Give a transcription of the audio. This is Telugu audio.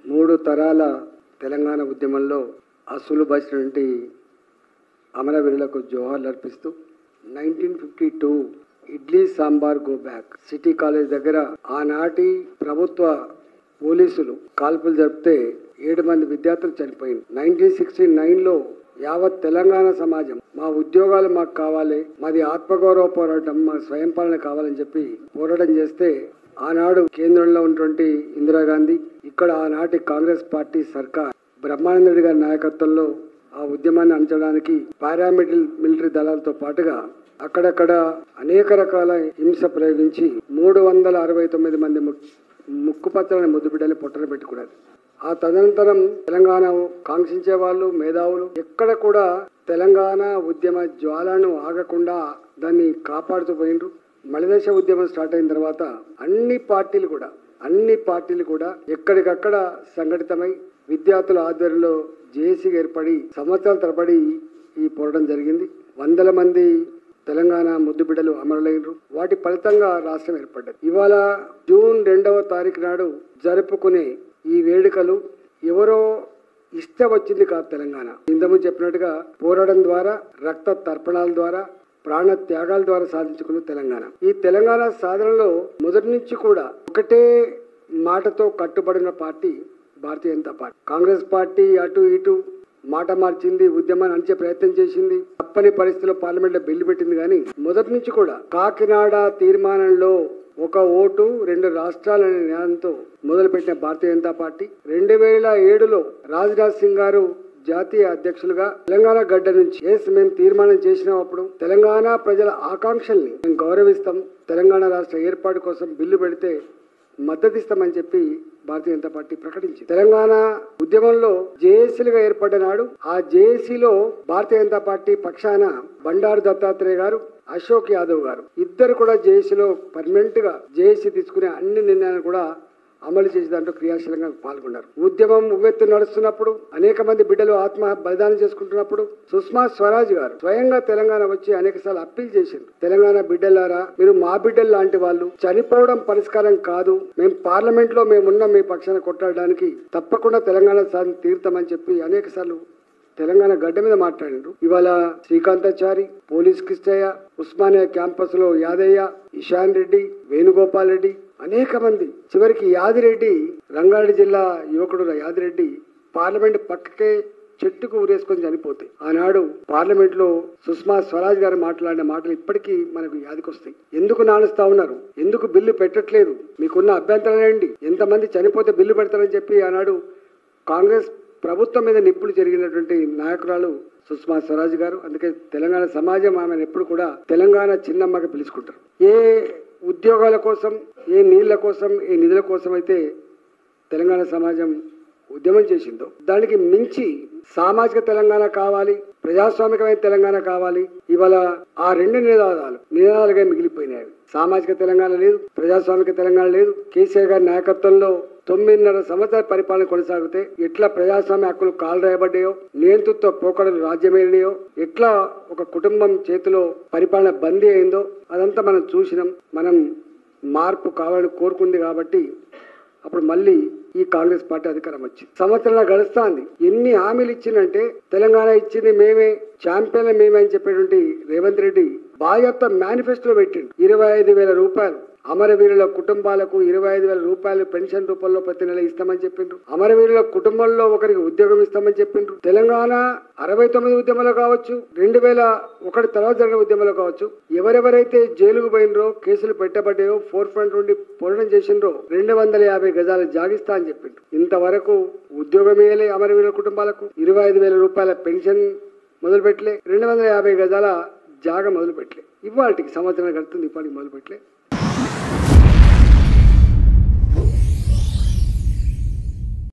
మూడు తరాల తెలంగాణ ఉద్యమంలో అసలు బసినటువంటి అమరవీరులకు జోహార్లు అర్పిస్తూ 1952 idli sambar go back city college దగ్గర ఆనాటి ప్రభుత్వ పోలీసులు కాల్పులు జరిపితే 7 మంది విద్యార్థులు చనిపోయింది. 1969లో యావత్ తెలంగాణ సమాజం మా ఉద్యోగాలు మాకు కావాలి, మాది ఆత్మగౌరవ పోరాటం, మా స్వయం పాలన కావాలని చెప్పి పోరాటం చేస్తే ఆనాడు కేంద్రంలో ఉన్నటువంటి ఇందిరాగాంధీ, ఇక్కడ ఆనాటి కాంగ్రెస్ పార్టీ సర్కార్ బ్రహ్మానంద రెడ్డి గారి నాయకత్వంలో ఆ ఉద్యమాన్ని అణచడానికి పారామిలిటరీ దళాలతో పాటుగా అక్కడక్కడ అనేక రకాల హింస ప్రయోగించి 369 మంది ముక్కుపచ్చలని ముద్దుబిడ్డలు పొట్టన పెట్టుకున్నారు. ఆ తదనంతరం తెలంగాణ కాంక్షించే వాళ్ళు, మేధావులు ఎక్కడ కూడా తెలంగాణ ఉద్యమ జ్వాలను ఆగకుండా దాన్ని కాపాడుతూ పోయినరు. మలిదశ ఉద్యమం స్టార్ట్ అయిన తర్వాత అన్ని పార్టీలు కూడా ఎక్కడికక్కడ సంఘటితమై విద్యార్థుల ఆధ్వర్యంలో జేఏసీగా ఏర్పడి సంవత్సరాల తరబడి ఈ పోరాటం జరిగింది. 100 మంది తెలంగాణ ముద్దుబిడ్డలు అమరులైనరు. వాటి ఫలితంగా రాష్ట్రం ఏర్పడ్డది. ఇవాళ జూన్ 2వ తారీఖు నాడు జరుపుకునే ఈ వేడుకలు ఎవరో ఇష్టం వచ్చింది కాదు. తెలంగాణ ఇంతకుముందు చెప్పినట్టుగా పోరాటం ద్వారా, రక్త తర్పణాల ద్వారా, ప్రాణ త్యాగాల ద్వారా సాధించుకున్న తెలంగాణ. ఈ తెలంగాణ సాధనలో మొదటి నుంచి కూడా ఒకటే మాటతో కట్టుబడిన party Bharatiya Janata party. Congress party అటు ఇటు మాట మార్చింది, ఉద్యమాన్ని అంచే ప్రయత్నం చేసింది, తప్పని పరిస్థితుల్లో పార్లమెంట్ లో బిల్లు పెట్టింది. కానీ మొదటి నుంచి కూడా కాకినాడ తీర్మానంలో ఒక ఓటు 2 రాష్ట్రాలనే నినాదంతో మొదలుపెట్టిన భారతీయ జనతా పార్టీ 2007లో రాజ్నాథ్ సింగ్ గారు జాతీయ అధ్యక్షులుగా తెలంగాణ గడ్డ నుంచి మేము తీర్మానం చేసినప్పుడు తెలంగాణ ప్రజల ఆకాంక్షల్ని మేము గౌరవిస్తాం, తెలంగాణ రాష్ట్ర ఏర్పాటు కోసం బిల్లు పెడితే మద్దతిస్తామని చెప్పి భారతీయ జనతా పార్టీ ప్రకటించింది. తెలంగాణ ఉద్యమంలో జేఏసీలుగా ఏర్పడ్డ నాడు ఆ జేఏసీలో భారతీయ జనతా పార్టీ పక్షాన బండారు దత్తాత్రేయ గారు, అశోక్ యాదవ్ గారు ఇద్దరు కూడా జేఏసీలో పర్మనెంట్ గా జేఏసీ తీసుకునే అన్ని నిర్ణయాలు కూడా అమలు చేసే దాంట్లో క్రియాశీలంగా పాల్గొన్నారు. ఉద్యమం ఉవ్వెత్తు నడుస్తున్నప్పుడు, అనేక మంది బిడ్డలు ఆత్మ బలిదానం చేసుకుంటున్నప్పుడు సుష్మా స్వరాజ్ గారు స్వయంగా తెలంగాణ వచ్చి అనేక సార్లు అప్పీల్ చేసింది. తెలంగాణ బిడ్డలారా, మీరు మా బిడ్డలు లాంటి వాళ్ళు, చనిపోవడం పరిష్కారం కాదు, మేము పార్లమెంట్ లో మేమున్న మీ పక్షాన కొట్లాడడానికి తప్పకుండా తెలంగాణ సాధన తీరుతామని చెప్పి అనేక సార్లు తెలంగాణ గడ్డ మీద మాట్లాడారు. ఇవాళ శ్రీకాంతాచారి, పోలీస్ కృష్ణయ్య, ఉస్మానియా క్యాంపస్ లో యాదయ్య, ఇషాన్ రెడ్డి, వేణుగోపాల్ రెడ్డి, అనేక మంది, చివరికి యాదిరెడ్డి, రంగారెడ్డి జిల్లా యువకుడు యాదిరెడ్డి పార్లమెంట్ పక్కకే చెట్టుకు ఊరేసుకొని చనిపోతే ఆనాడు పార్లమెంట్ లో సుష్మా స్వరాజ్ గారు మాట్లాడిన మాటలు ఇప్పటికీ మనకు యాదికొస్తాయి. ఎందుకు నానుస్తా ఉన్నారు, ఎందుకు బిల్లు పెట్టట్లేదు, మీకున్న అభ్యంతరాలేండి, ఎంతమంది చనిపోతే బిల్లు పెడతారని చెప్పి ఆనాడు కాంగ్రెస్ ప్రభుత్వం మీద నిప్పులు జరిగినటువంటి నాయకురాలు సుష్మా స్వరాజ్ గారు. అందుకే తెలంగాణ సమాజం ఆమెను ఎప్పుడు కూడా తెలంగాణ చిన్నమ్మగా పిలుచుకుంటారు. ఏ ఉద్యోగాల కోసం, ఏ నీళ్ల కోసం, ఏ నిధుల కోసం అయితే తెలంగాణ సమాజం ఉద్యమం చేసిందో దానికి మించి సామాజిక తెలంగాణ కావాలి, ప్రజాస్వామికమైన తెలంగాణ కావాలి. ఇవాళ ఆ 2 నినాదాలుగా మిగిలిపోయినాయి. సామాజిక తెలంగాణ లేదు, ప్రజాస్వామిక తెలంగాణ లేదు. కేసీఆర్ గారి నాయకత్వంలో 9.5 సంవత్సరాల పరిపాలన కొనసాగితే ఎట్లా ప్రజాస్వామ్య హక్కులు కాలు రాయబడ్డాయో, నియంతృత్వ పోకడలు రాజ్యమేలినాయో, ఎట్లా ఒక కుటుంబం చేతిలో పరిపాలన బందీ అయిందో అదంతా మనం చూసినాం. మనం మార్పు కావాలని కోరుకుంది కాబట్టి అప్పుడు మళ్ళీ ఈ కాంగ్రెస్ పార్టీ అధికారం వచ్చింది. సంవత్సరాల గడుస్తాంది. ఎన్ని హామీలు ఇచ్చిందంటే తెలంగాణ ఇచ్చింది మేమే, ఛాంపియన్లు మేమే అని చెప్పేటువంటి రేవంత్ రెడ్డి బాధ్యత మేనిఫెస్టోలో పెట్టిండు. 25,000 రూపాయలు అమరవీరుల కుటుంబాలకు, 25,000 రూపాయలు పెన్షన్ రూపంలో ప్రతి నెల ఇస్తామని చెప్పిండ్రు. అమరవీరుల కుటుంబంలో ఒకరికి ఉద్యోగం ఇస్తామని చెప్పిండ్రు. తెలంగాణ 69 ఉద్యమాలు కావచ్చు, 2001 తర్వాత జరిగిన ఉద్యమాలు కావచ్చు, ఎవరెవరైతే జైలుకు పోయినరో, కేసులు పెట్టబడ్డాయో, 4 ఫ్రంట్ నుండి పోరాటం చేసిండ్రో 250 గజాలు జాగిస్తా అని చెప్పిండ్రు. ఇంతవరకు ఉద్యోగం ఇయ్యలే అమరవీరుల కుటుంబాలకు, 25,000 రూపాయల పెన్షన్ మొదలుపెట్టలే, 250 గజాల జాగ మొదలుపెట్టలే. ఇవాళకి సంవత్సరం గడుతుంది, ఇప్పటికి మొదలుపెట్టలే.